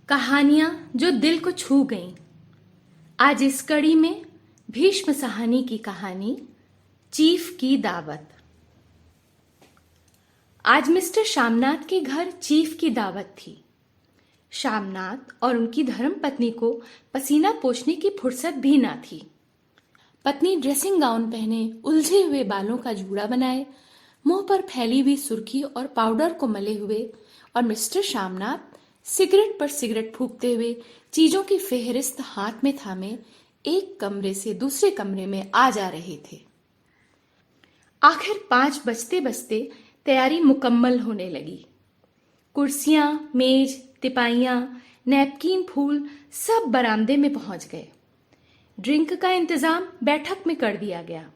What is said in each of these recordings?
कहानियां जो दिल को छू गईं। आज इस कड़ी में भीष्म साहनी की कहानी चीफ की दावत। आज मिस्टर श्यामनाथ के घर चीफ की दावत थी। श्यामनाथ और उनकी धर्मपत्नी को पसीना पोंछने की फुर्सत भी ना थी। पत्नी ड्रेसिंग गाउन पहने, उलझे हुए बालों का जूड़ा बनाए, मुंह पर फैली हुई सुर्खी और पाउडर को मले हुए, और मिस्टर श्यामनाथ सिगरेट पर सिगरेट फूंकते हुए, चीजों की फेहरिस्त हाथ में थामे एक कमरे से दूसरे कमरे में आ जा रहे थे। आखिर 5 बजते बजते तैयारी मुकम्मल होने लगी। कुर्सियां, मेज, तिपाइयां, नैपकिन, फूल सब बरामदे में पहुंच गए। ड्रिंक का इंतजाम बैठक में कर दिया गया।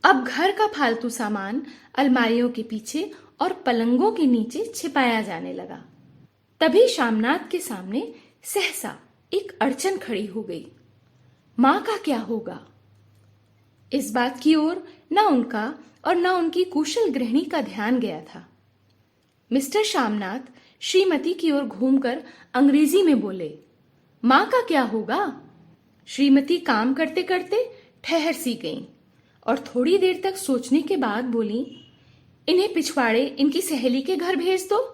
अब घर का फालतू सामान अलमारियों के पीछे और पलंगों के नीचे छिपाया जाने लगा। तभी श्यामनाथ के सामने सहसा एक अड़चन खड़ी हो गई। मां का क्या होगा? इस बात की ओर न उनका और न उनकी कुशल गृहिणी का ध्यान गया था। मिस्टर श्यामनाथ श्रीमती की ओर घूमकर अंग्रेजी में बोले, मां का क्या होगा? श्रीमती काम करते करते ठहर सी गईं और थोड़ी देर तक सोचने के बाद बोली, इन्हें पिछवाड़े इनकी सहेली के घर भेज दो।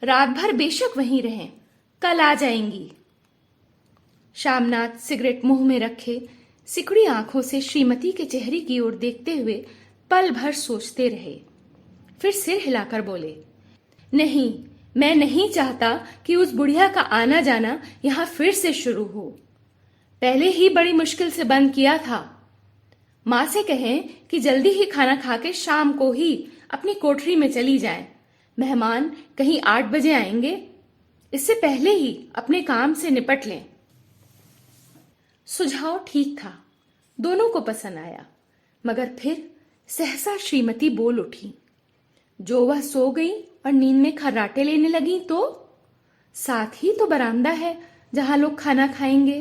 रात भर बेशक वहीं रहें, कल आ जाएंगी। श्यामनाथ सिगरेट मुंह में रखे सिकुड़ी आंखों से श्रीमती के चेहरे की ओर देखते हुए पल भर सोचते रहे। फिर सिर हिलाकर बोले, नहीं, मैं नहीं चाहता कि उस बुढ़िया का आना जाना यहां फिर से शुरू हो। पहले ही बड़ी मुश्किल से बंद किया था। मां से कहें कि जल्दी ही खाना खाके शाम को ही अपनी कोठरी में चली जाएं। मेहमान कहीं 8 बजे आएंगे, इससे पहले ही अपने काम से निपट लें। सुझाव ठीक था, दोनों को पसंद आया, मगर फिर सहसा श्रीमती बोल उठी। जो वह सो गई और नींद में खर्राटे लेने लगी तो साथ ही तो बरामदा है जहां लोग खाना खाएंगे।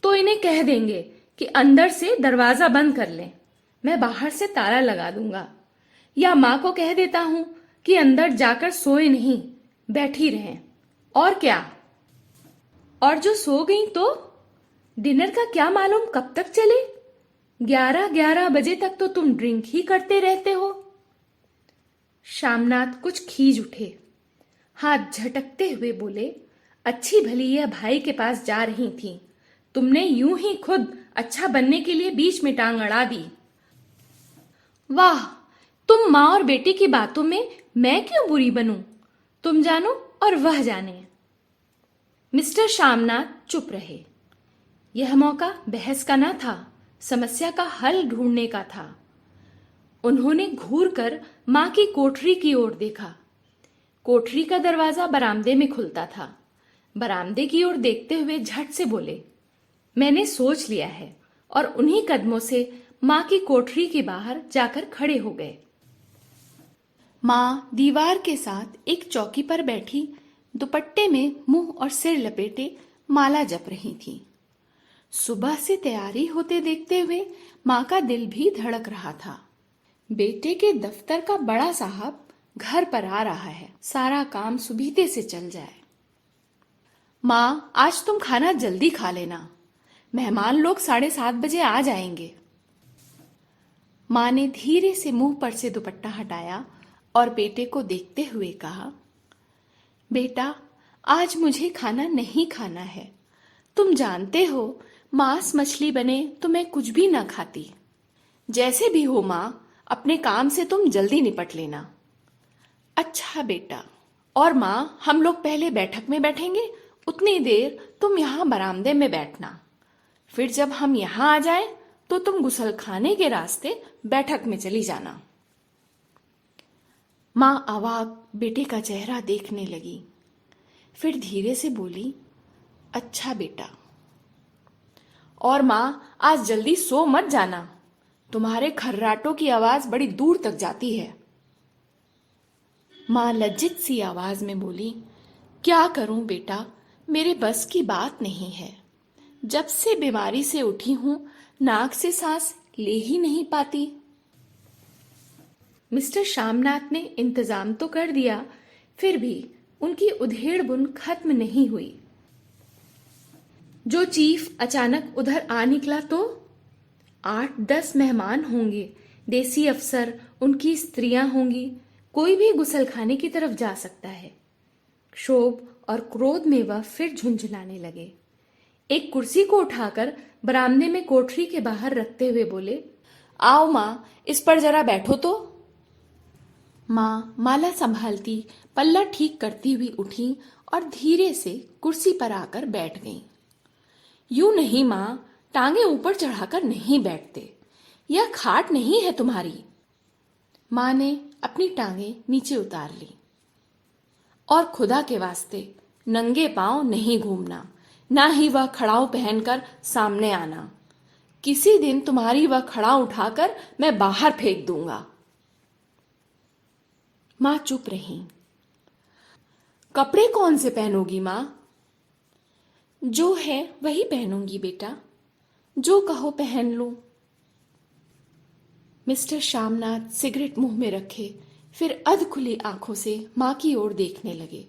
तो इन्हें कह देंगे कि अंदर से दरवाजा बंद कर लें, मैं बाहर से ताला लगा दूंगा। या मां को कह देता हूं कि अंदर जाकर सोए नहीं, बैठी रहें। और क्या? और जो सो गई तो डिनर का क्या मालूम कब तक चले? 11-11 बजे तक तो तुम ड्रिंक ही करते रहते हो। श्यामनाथ कुछ खीज उठे, हाथ झटकते हुए बोले, अच्छी भली यह भाई के पास जा रही थी, तुमने यूं ही खुद अच्छा बनने के लिए बीच में टांग अड़ा दी। वाह, तुम माँ और बेटी की बातों में मैं क्यों बुरी बनूं? तुम जानो और वह जाने। मिस्टर श्यामनाथ चुप रहे। यह मौका बहस का न था, समस्या का हल ढूंढने का था। उन्होंने घूर कर मां की कोठरी की ओर देखा। कोठरी का दरवाजा बरामदे में खुलता था। बरामदे की ओर देखते हुए झट से बोले, मैंने सोच लिया है, और उन्हीं कदमों से मां की कोठरी के बाहर जाकर खड़े हो गए। मां दीवार के साथ एक चौकी पर बैठी दुपट्टे में मुंह और सिर लपेटे माला जप रही थी। सुबह से तैयारी होते देखते हुए मां का दिल भी धड़क रहा था। बेटे के दफ्तर का बड़ा साहब घर पर आ रहा है, सारा काम सुबीते से चल जाए। मां, आज तुम खाना जल्दी खा लेना, मेहमान लोग 7:30 बजे आ जाएंगे। मां ने धीरे से मुंह पर से दुपट्टा हटाया और बेटे को देखते हुए कहा, बेटा, आज मुझे खाना नहीं खाना है। तुम जानते हो, मांस मछली बने तो मैं कुछ भी ना खाती। जैसे भी हो मां, अपने काम से तुम जल्दी निपट लेना। अच्छा बेटा। और मां, हम लोग पहले बैठक में बैठेंगे, उतनी देर तुम यहां बरामदे में बैठना। फिर जब हम यहां आ जाएं, तो तुम गुसलखाने के रास्ते बैठक में चली जाना। मां अवाक बेटे का चेहरा देखने लगी, फिर धीरे से बोली, अच्छा बेटा। और मां, आज जल्दी सो मत जाना, तुम्हारे खर्राटों की आवाज बड़ी दूर तक जाती है। मां लज्जित सी आवाज में बोली, क्या करूं बेटा, मेरे बस की बात नहीं है। जब से बीमारी से उठी हूं, नाक से सांस ले ही नहीं पाती। मिस्टर श्यामनाथ ने इंतजाम तो कर दिया, फिर भी उनकी उधेड़ बुन खत्म नहीं हुई। जो चीफ अचानक उधर आ निकला तो 8-10 मेहमान होंगे, देसी अफसर, उनकी स्त्रियां होंगी, कोई भी गुसलखाने की तरफ जा सकता है। क्षोभ और क्रोध में वह फिर झुंझुलाने लगे। एक कुर्सी को उठाकर बरामदे में कोठरी के बाहर रखते हुए बोले, आओ माँ, इस पर जरा बैठो तो। माँ माला संभालती, पल्ला ठीक करती हुई उठी और धीरे से कुर्सी पर आकर बैठ गईं। यूं नहीं माँ, टांगे ऊपर चढ़ाकर नहीं बैठते, यह खाट नहीं है तुम्हारी। माँ ने अपनी टांगे नीचे उतार ली। और खुदा के वास्ते नंगे पांव नहीं घूमना, ना ही वह खड़ाऊ पहनकर सामने आना। किसी दिन तुम्हारी वह खड़ा उठाकर मैं बाहर फेंक दूंगा। माँ चुप रही। कपड़े कौन से पहनोगी माँ? जो है वही पहनूंगी बेटा, जो कहो पहन लूं। मिस्टर श्यामनाथ सिगरेट मुंह में रखे फिर अध खुली आंखों से मां की ओर देखने लगे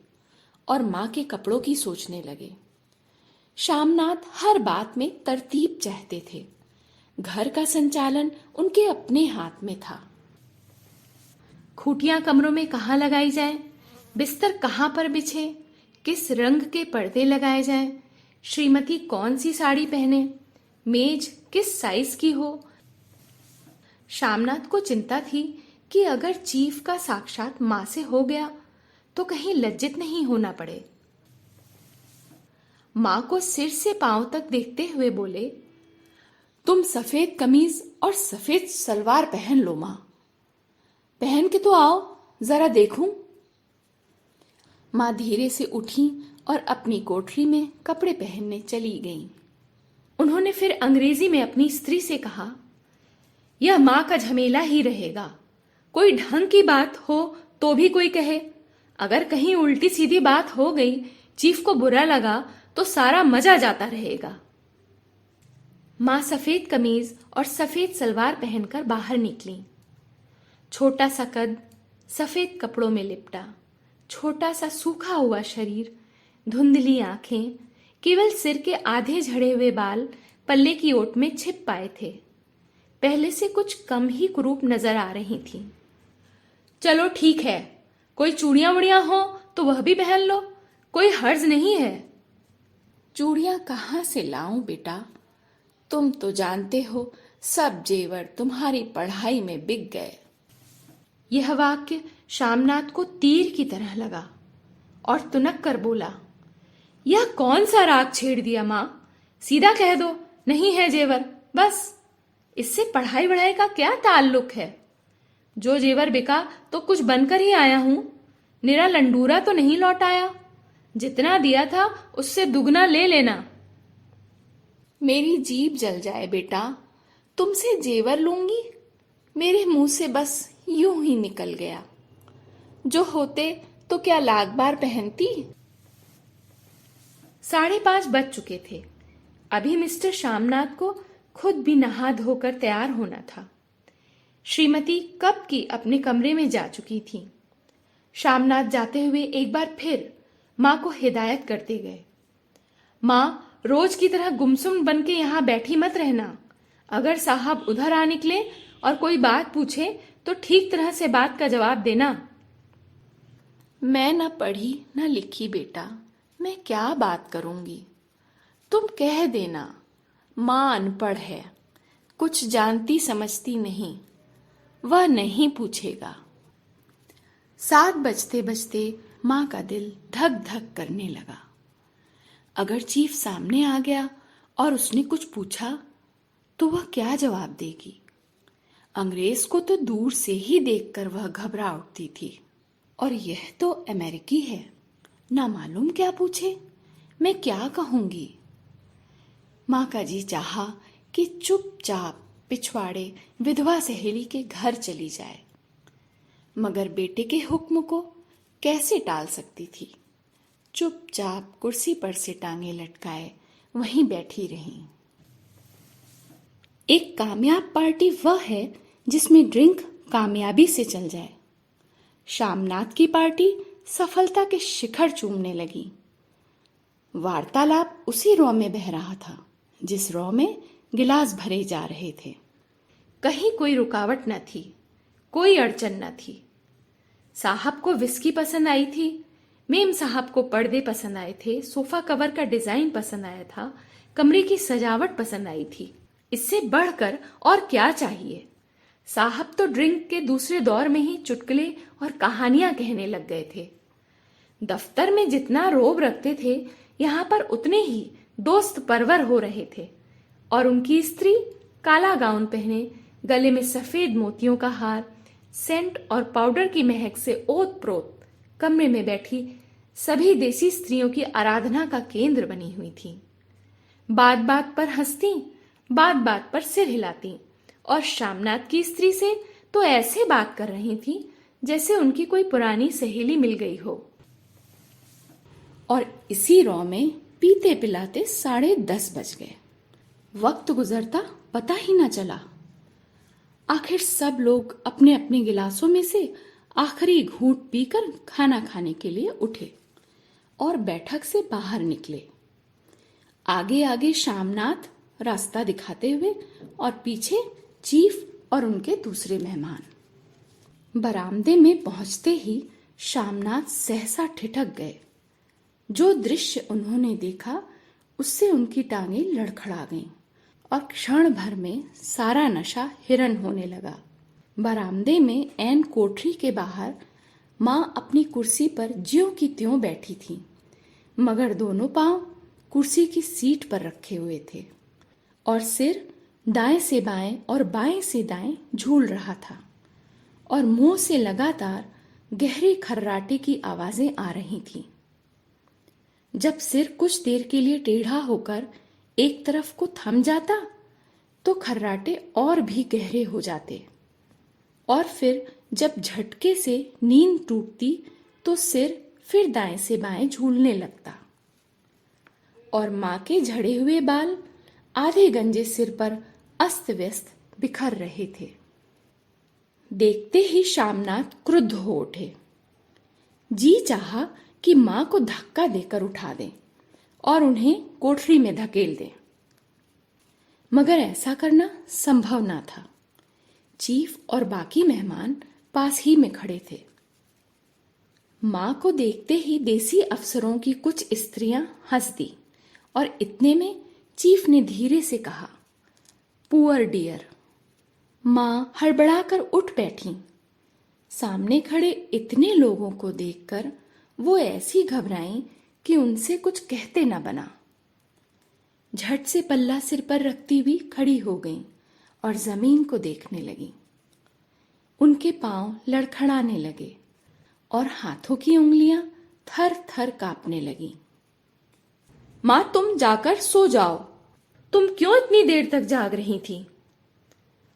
और मां के कपड़ों की सोचने लगे। श्यामनाथ हर बात में तरतीब चाहते थे। घर का संचालन उनके अपने हाथ में था। खूटियां कमरों में कहाँ लगाई जाए, बिस्तर कहाँ पर बिछे, किस रंग के पर्दे लगाए जाएं, श्रीमती कौन सी साड़ी पहने, मेज किस साइज की हो। श्यामनाथ को चिंता थी कि अगर चीफ का साक्षात मां से हो गया तो कहीं लज्जित नहीं होना पड़े। मां को सिर से पांव तक देखते हुए बोले, तुम सफेद कमीज और सफेद सलवार पहन लो मां, पहन के तो आओ, जरा देखूं। मां धीरे से उठी और अपनी कोठरी में कपड़े पहनने चली गईं। उन्होंने फिर अंग्रेजी में अपनी स्त्री से कहा, यह मां का झमेला ही रहेगा। कोई ढंग की बात हो तो भी कोई कहे, अगर कहीं उल्टी सीधी बात हो गई, चीफ को बुरा लगा तो सारा मजा जाता रहेगा। मां सफेद कमीज और सफेद सलवार पहनकर बाहर निकली। छोटा सा कद, सफेद कपड़ों में लिपटा, छोटा सा सूखा हुआ शरीर, धुंधली आंखें, केवल सिर के आधे झड़े हुए बाल पल्ले की ओट में छिप पाए थे। पहले से कुछ कम ही कुरूप नजर आ रही थी। चलो ठीक है, कोई चूड़ियां वुड़ियां हो तो वह भी पहन लो, कोई हर्ज नहीं है। चूड़ियां कहाँ से लाऊं बेटा, तुम तो जानते हो सब जेवर तुम्हारी पढ़ाई में बिक गए। यह वाक्य श्यामनाथ को तीर की तरह लगा और तुनक कर बोला, यह कौन सा राग छेड़ दिया मां, सीधा कह दो नहीं है जेवर, बस। इससे पढ़ाई वढ़ाई का क्या ताल्लुक है? जो जेवर बिका तो कुछ बनकर ही आया हूं, निरा लंडूरा तो नहीं लौट आया। जितना दिया था उससे दुगना ले लेना। मेरी जीभ जल जाए बेटा, तुमसे जेवर लूंगी? मेरे मुंह से बस यूं ही निकल गया। जो होते तो क्या लाख बार पहनती। 5:30 बज चुके थे। अभी मिस्टर श्यामनाथ को खुद भी नहा धोकर तैयार होना था। श्रीमती कब की अपने कमरे में जा चुकी थी। श्यामनाथ जाते हुए एक बार फिर मां को हिदायत करते गए, मां, रोज की तरह गुमसुम बन के यहां बैठी मत रहना। अगर साहब उधर आ निकले और कोई बात पूछे तो ठीक तरह से बात का जवाब देना। मैं न पढ़ी न लिखी बेटा, मैं क्या बात करूंगी। तुम कह देना मां अनपढ़ है, कुछ जानती समझती नहीं, वह नहीं पूछेगा। 7 बजते बजते मां का दिल धक धक करने लगा। अगर चीफ सामने आ गया और उसने कुछ पूछा तो वह क्या जवाब देगी। अंग्रेज को तो दूर से ही देखकर वह घबरा उठती थी, और यह तो अमेरिकी है, ना मालूम क्या पूछे, मैं क्या कहूंगी। मां का जी चाहा कि चुपचाप पिछवाड़े विधवा सहेली के घर चली जाए, मगर बेटे के हुक्म को कैसे टाल सकती थी। चुपचाप कुर्सी पर से टांगे लटकाए वहीं बैठी रही। एक कामयाब पार्टी वह है जिसमें ड्रिंक कामयाबी से चल जाए। श्यामनाथ की पार्टी सफलता के शिखर चूमने लगी। वार्तालाप उसी रॉ में बह रहा था जिस रॉ में गिलास भरे जा रहे थे। कहीं कोई रुकावट न थी, कोई अड़चन न थी। साहब को विस्की पसंद आई थी, मेम साहब को पर्दे पसंद आए थे, सोफा कवर का डिजाइन पसंद आया था, कमरे की सजावट पसंद आई थी। इससे बढ़कर और क्या चाहिए। साहब तो ड्रिंक के दूसरे दौर में ही चुटकुले और कहानियां कहने लग गए थे। दफ्तर में जितना रोब रखते थे, यहाँ पर उतने ही दोस्त परवर हो रहे थे। और उनकी स्त्री काला गाउन पहने, गले में सफेद मोतियों का हार, सेंट और पाउडर की महक से ओत प्रोत कमरे में बैठी सभी देसी स्त्रियों की आराधना का केंद्र बनी हुई थी। बात बात पर हंसती, बात बात पर सिर हिलाती और शामनाथ की स्त्री से तो ऐसे बात कर रही थी जैसे उनकी कोई पुरानी सहेली मिल गई हो। और इसी रॉ में पीते पिलाते 10:30 बज गए। वक्त गुजरता पता ही न चला। आखिर सब लोग अपने अपने गिलासों में से आखिरी घूंट पीकर खाना खाने के लिए उठे और बैठक से बाहर निकले। आगे आगे शामनाथ रास्ता दिखाते हुए और पीछे चीफ और उनके दूसरे मेहमान। बरामदे में पहुंचते ही शामनाथ सहसा ठिठक गए। जो दृश्य उन्होंने देखा उससे उनकी टांगें लड़खड़ा गईं और क्षण भर में सारा नशा हिरन होने लगा। बरामदे में ऐन कोठरी के बाहर माँ अपनी कुर्सी पर ज्यों की त्यों बैठी थी, मगर दोनों पांव कुर्सी की सीट पर रखे हुए थे और सिर दाएं से बाएं और बाएं से दाएं झूल रहा था और मुंह से लगातार गहरी खर्राटे की आवाजें आ रही थीं। जब सिर कुछ देर के लिए टेढ़ा होकर एक तरफ को थम जाता तो खर्राटे और भी गहरे हो जाते और फिर जब झटके से नींद टूटती तो सिर फिर दाएं से बाएं झूलने लगता और मां के झड़े हुए बाल आधे गंजे सिर पर अस्त व्यस्त बिखर रहे थे। देखते ही शामनाथ क्रुद्ध हो उठे। जी चाहा कि मां को धक्का देकर उठा दें और उन्हें कोठरी में धकेल दें, मगर ऐसा करना संभव ना था। चीफ और बाकी मेहमान पास ही में खड़े थे। मां को देखते ही देसी अफसरों की कुछ स्त्रियां हंस दी और इतने में चीफ ने धीरे से कहा, पुअर डियर। मां हड़बड़ाकर उठ बैठी। सामने खड़े इतने लोगों को देखकर वो ऐसी घबराईं कि उनसे कुछ कहते न बना। झट से पल्ला सिर पर रखती हुई खड़ी हो गईं और जमीन को देखने लगी। उनके पांव लड़खड़ाने लगे और हाथों की उंगलियां थर थर कांपने लगी। मां, तुम जाकर सो जाओ। तुम क्यों इतनी देर तक जाग रही थी?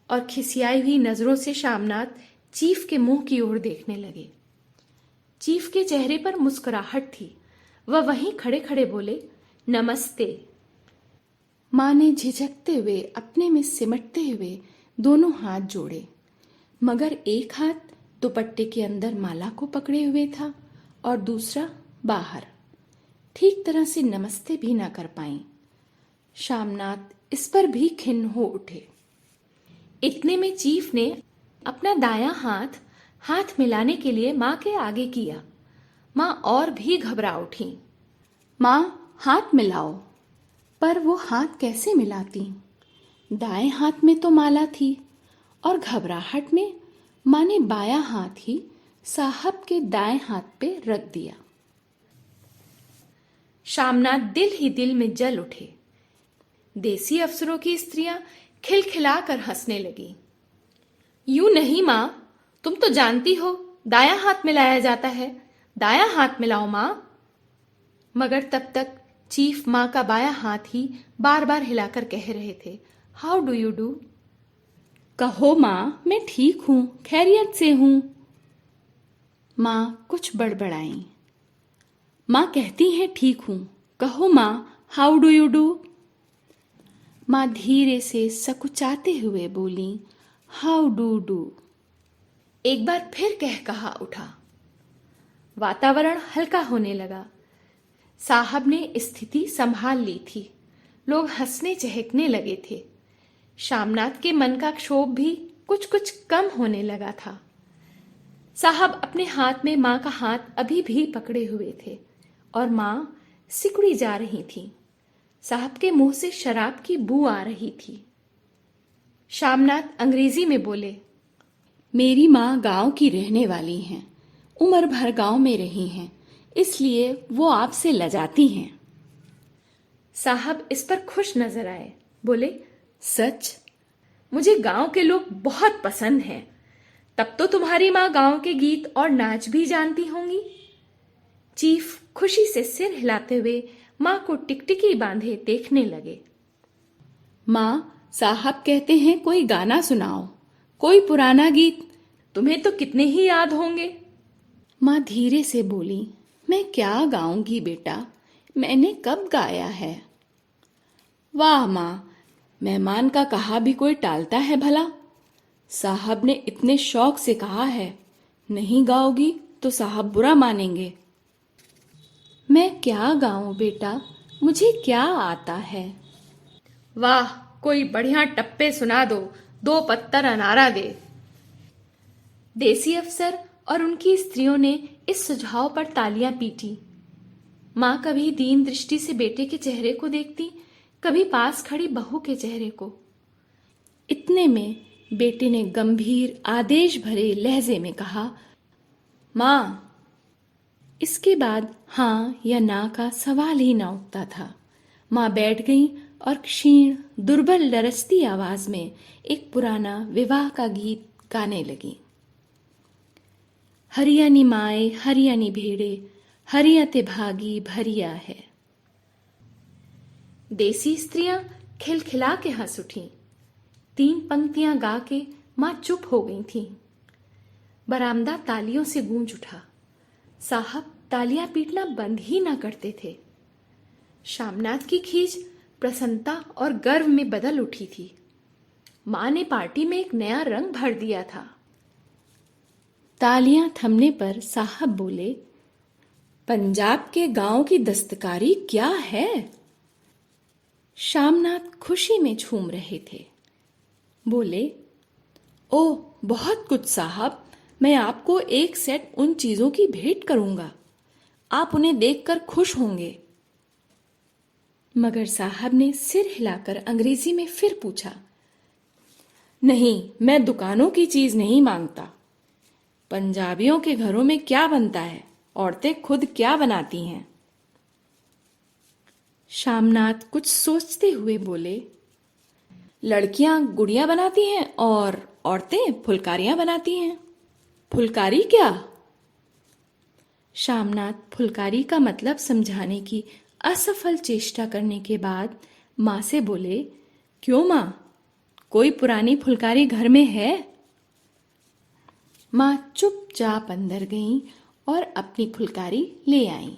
और खिसियाई हुई नजरों से शामनाथ चीफ के मुंह की ओर देखने लगे। चीफ के चेहरे पर मुस्कुराहट थी। वह वहीं खड़े खड़े बोले, नमस्ते। मां ने झिझकते हुए अपने में सिमटते हुए दोनों हाथ जोड़े, मगर एक हाथ दुपट्टे के अंदर माला को पकड़े हुए था और दूसरा बाहर। ठीक तरह से नमस्ते भी ना कर पाई। शामनाथ इस पर भी खिन्न हो उठे। इतने में चीफ ने अपना दायां हाथ मिलाने के लिए मां के आगे किया। मां और भी घबरा उठी। मां, हाथ मिलाओ। पर वो हाथ कैसे मिलाती? दाएं हाथ में तो माला थी और घबराहट में मां ने बायां हाथ ही साहब के दाएं हाथ पे रख दिया। शामनाथ दिल ही दिल में जल उठे। देसी अफसरों की स्त्रियां खिलखिलाकर हंसने लगी। यूं नहीं मां, तुम तो जानती हो दायां हाथ मिलाया जाता है। दायां हाथ मिलाओ मां। मगर तब तक चीफ मां का बायां हाथ ही बार बार हिलाकर कह रहे थे, हाउ डू यू डू। कहो मां, मैं ठीक हूं, खैरियत से हूं। मां कुछ बड़बड़ाई। मां कहती हैं ठीक हूं। कहो मां, हाउ डू यू डू। मां धीरे से सकुचाते हुए बोली, हाउ डू डू। एक बार फिर कहा उठा, वातावरण हल्का होने लगा। साहब ने स्थिति संभाल ली थी। लोग हंसने चहकने लगे थे। शामनाथ के मन का क्षोभ भी कुछ कुछ कम होने लगा था। साहब अपने हाथ में मां का हाथ अभी भी पकड़े हुए थे और मां सिकुड़ी जा रही थी। साहब के मुंह से शराब की बू आ रही थी। शामनाथ अंग्रेजी में बोले, मेरी माँ गांव की रहने वाली हैं, उम्र भर गांव में रही हैं, इसलिए वो आपसे लजाती हैं। साहब इस पर खुश नजर आए। बोले, सच? मुझे गांव के लोग बहुत पसंद हैं। तब तो तुम्हारी माँ गांव के गीत और नाच भी जानती होंगी। चीफ खुशी से सिर हिलाते हुए माँ को टिकटिकी बांधे देखने लगे। माँ, साहब कहते हैं कोई गाना सुनाओ, कोई पुराना गीत। तुम्हें तो कितने ही याद होंगे। माँ धीरे से बोली, मैं क्या गाऊंगी बेटा, मैंने कब गाया है। वाह माँ, मेहमान का कहा भी कोई टालता है भला। साहब ने इतने शौक से कहा है, नहीं गाओगी तो साहब बुरा मानेंगे। मैं क्या गाऊं बेटा, मुझे क्या आता है। वाह, कोई बढ़िया टप्पे सुना दो, 2 पत्तर अनारा दे। देसी अफसर और उनकी स्त्रियों ने इस सुझाव पर तालियां पीटी। मां कभी दीन दृष्टि से बेटे के चेहरे को देखती, कभी पास खड़ी बहू के चेहरे को। इतने में बेटे ने गंभीर आदेश भरे लहजे में कहा, मां। इसके बाद हाँ या ना का सवाल ही ना उठता था। मां बैठ गई और क्षीण दुर्बल लरजती आवाज में एक पुराना विवाह का गीत गाने लगी। हरियाणी माए हरियाणी भेड़े, हरियते भागी भरिया है। देसी स्त्रियां खिलखिला के हंस उठीं। 3 पंक्तियां गा के मां चुप हो गई थीं। बरामदा तालियों से गूंज उठा। साहब तालियां पीटना बंद ही ना करते थे। शामनाथ की खींच प्रसन्नता और गर्व में बदल उठी थी। मां ने पार्टी में एक नया रंग भर दिया था। तालियां थमने पर साहब बोले, पंजाब के गांव की दस्तकारी क्या है। शामनाथ खुशी में झूम रहे थे। बोले, ओह बहुत कुछ साहब, मैं आपको एक सेट उन चीजों की भेंट करूंगा, आप उन्हें देखकर खुश होंगे। मगर साहब ने सिर हिलाकर अंग्रेजी में फिर पूछा, नहीं, मैं दुकानों की चीज नहीं मांगता। पंजाबियों के घरों में क्या बनता है, औरतें खुद क्या बनाती हैं। शामनाथ कुछ सोचते हुए बोले, लड़कियां गुड़ियां बनाती हैं और औरतें फुलकारियां बनाती हैं। फुलकारी क्या? शामनाथ फुलकारी का मतलब समझाने की असफल चेष्टा करने के बाद मां से बोले, क्यों मां, कोई पुरानी फुलकारी घर में है? मां चुपचाप अंदर गईं और अपनी फुलकारी ले आईं।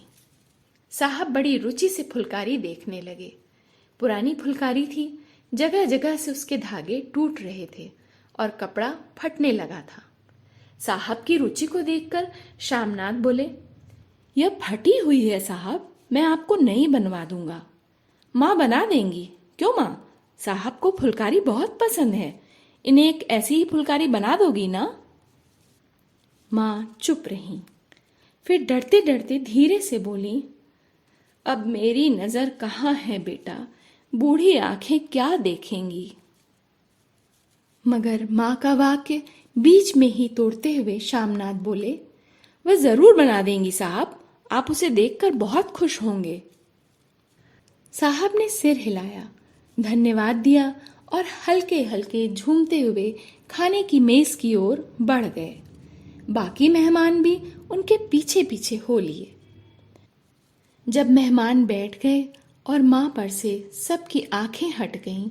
साहब बड़ी रुचि से फुलकारी देखने लगे। पुरानी फुलकारी थी, जगह जगह से उसके धागे टूट रहे थे और कपड़ा फटने लगा था। साहब की रुचि को देखकर शामनाथ बोले, यह फटी हुई है साहब, मैं आपको नई बनवा दूंगा। माँ बना देंगी, क्यों माँ? साहब को फुलकारी बहुत पसंद है, इन्हें एक ऐसी ही फुलकारी बना दोगी ना? माँ चुप रही, फिर डरते डरते धीरे से बोली, अब मेरी नजर कहाँ है बेटा, बूढ़ी आंखें क्या देखेंगी। मगर माँ का वाक्य बीच में ही तोड़ते हुए शामनाथ बोले, वह जरूर बना देंगी साहब, आप उसे देखकर बहुत खुश होंगे। साहब ने सिर हिलाया, धन्यवाद दिया और हल्के हल्के झूमते हुए खाने की मेज की ओर बढ़ गए। बाकी मेहमान भी उनके पीछे पीछे हो लिए। जब मेहमान बैठ गए और माँ पर से सबकी आंखें हट गईं,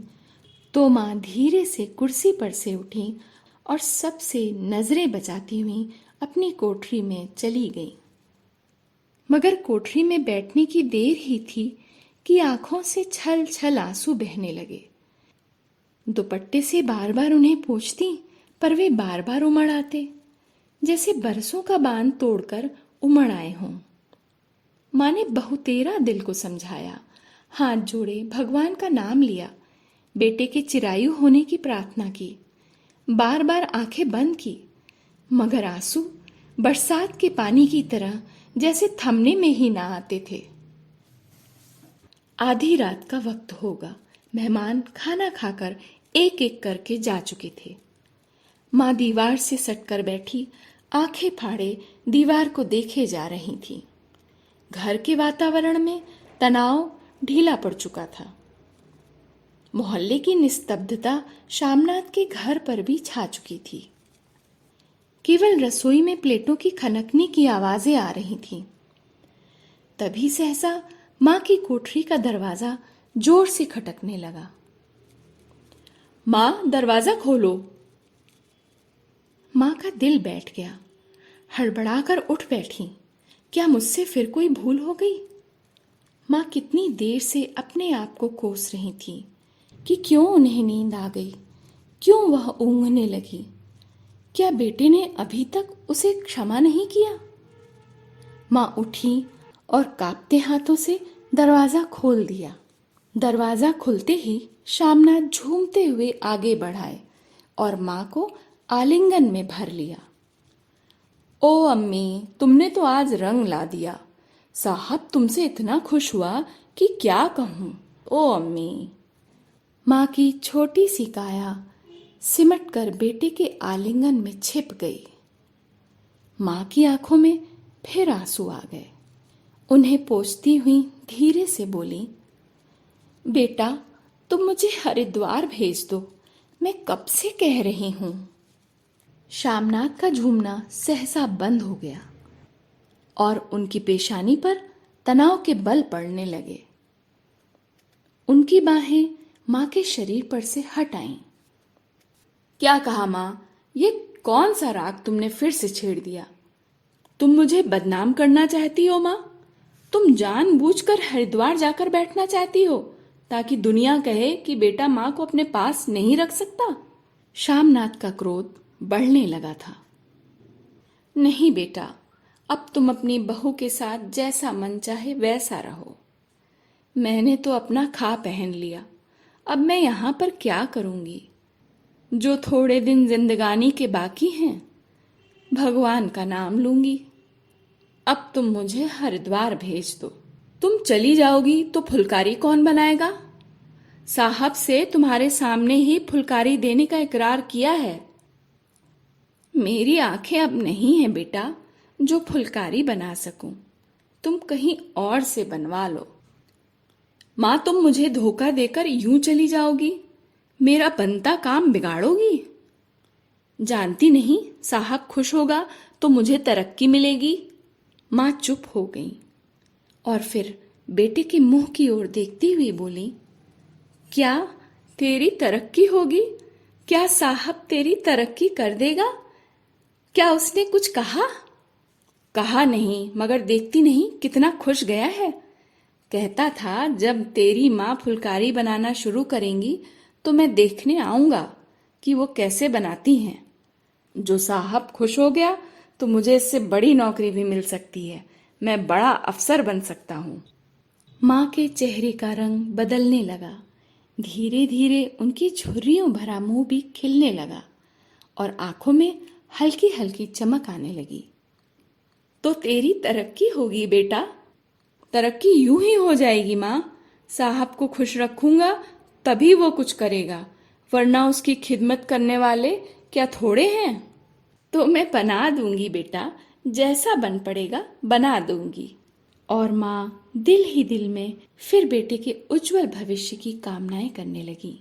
तो माँ धीरे से कुर्सी पर से उठी और सबसे नजरें बचाती हुई अपनी कोठरी में चली गई। मगर कोठरी में बैठने की देर ही थी कि आंखों से छल छल आंसू बहने लगे। दुपट्टे से बार बार उन्हें पोंछती, पर वे बार बार उमड़ आते, जैसे बरसों का बांध तोड़कर उमड़ आए हों। माँ ने बहुतेरा दिल को समझाया, हाथ जोड़े, भगवान का नाम लिया, बेटे के चिरायु होने की प्रार्थना की, बार बार आंखें बंद की, मगर आंसू बरसात के पानी की तरह जैसे थमने में ही ना आते थे। आधी रात का वक्त होगा। मेहमान खाना खाकर एक एक करके जा चुके थे। माँ दीवार से सटकर बैठी, आंखें फाड़े दीवार को देखे जा रही थी। घर के वातावरण में तनाव ढीला पड़ चुका था। मोहल्ले की निस्तब्धता शामनाथ के घर पर भी छा चुकी थी। केवल रसोई में प्लेटों की खनकने की आवाजें आ रही थीं। तभी सहसा माँ की कोठरी का दरवाजा जोर से खटकने लगा। माँ, दरवाजा खोलो। माँ का दिल बैठ गया। हड़बड़ाकर उठ बैठी। क्या मुझसे फिर कोई भूल हो गई? माँ कितनी देर से अपने आप को कोस रही थी कि क्यों उन्हें नींद आ गई, क्यों वह ऊँघने लगी। क्या बेटे ने अभी तक उसे क्षमा नहीं किया? माँ उठी और कांपते हाथों से दरवाजा खोल दिया। दरवाजा खुलते ही शामनाथ झूमते हुए आगे बढ़ाए और माँ को आलिंगन में भर लिया। ओ अम्मी, तुमने तो आज रंग ला दिया। साहब तुमसे इतना खुश हुआ कि क्या कहूँ। ओ अम्मी। माँ की छोटी सी काया सिमट कर बेटे के आलिंगन में छिप गई। माँ की आंखों में फिर आंसू आ गए। उन्हें पोंछती हुई धीरे से बोली, बेटा तुम मुझे हरिद्वार भेज दो, मैं कब से कह रही हूं। शामनाथ का झूमना सहसा बंद हो गया और उनकी पेशानी पर तनाव के बल पड़ने लगे। उनकी बाहें माँ के शरीर पर से हट आईं। क्या कहा माँ? ये कौन सा राग तुमने फिर से छेड़ दिया? तुम मुझे बदनाम करना चाहती हो माँ? तुम जानबूझकर हरिद्वार जाकर बैठना चाहती हो ताकि दुनिया कहे कि बेटा माँ को अपने पास नहीं रख सकता? शामनाथ का क्रोध बढ़ने लगा था। नहीं बेटा, अब तुम अपनी बहू के साथ जैसा मन चाहे वैसा रहो। मैंने तो अपना खा पहन लिया, अब मैं यहाँ पर क्या करूँगी? जो थोड़े दिन जिंदगानी के बाकी हैं, भगवान का नाम लूंगी। अब तुम मुझे हरिद्वार भेज दो। तुम चली जाओगी तो फुलकारी कौन बनाएगा? साहब से तुम्हारे सामने ही फुलकारी देने का इकरार किया है। मेरी आंखें अब नहीं हैं बेटा जो फुलकारी बना सकूं। तुम कहीं और से बनवा लो। माँ, तुम मुझे धोखा देकर यूं चली जाओगी? मेरा बनता काम बिगाड़ोगी? जानती नहीं, साहब खुश होगा तो मुझे तरक्की मिलेगी। माँ चुप हो गई और फिर बेटे के मुंह की ओर देखती हुई बोली, क्या तेरी तरक्की होगी? क्या साहब तेरी तरक्की कर देगा? क्या उसने कुछ कहा? कहा नहीं, मगर देखती नहीं कितना खुश गया है। कहता था जब तेरी माँ फुलकारी बनाना शुरू करेंगी तो मैं देखने आऊंगा कि वो कैसे बनाती हैं। जो साहब खुश हो गया तो मुझे इससे बड़ी नौकरी भी मिल सकती है। मैं बड़ा अफसर बन सकता हूँ। माँ के चेहरे का रंग बदलने लगा। धीरे धीरे उनकी झुर्रियों भरा मुंह भी खिलने लगा और आंखों में हल्की हल्की चमक आने लगी। तो तेरी तरक्की होगी बेटा। तरक्की यूं ही हो जाएगी माँ। साहब को खुश रखूंगा तभी वो कुछ करेगा, वरना उसकी खिदमत करने वाले क्या थोड़े हैं। तो मैं बना दूंगी बेटा, जैसा बन पड़ेगा बना दूंगी। और माँ दिल ही दिल में फिर बेटे के उज्जवल भविष्य की कामनाएं करने लगी।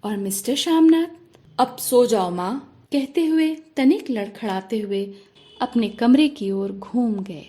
और मिस्टर शामनाथ, अब सो जाओ माँ, कहते हुए तनिक लड़खड़ाते हुए अपने कमरे की ओर घूम गए।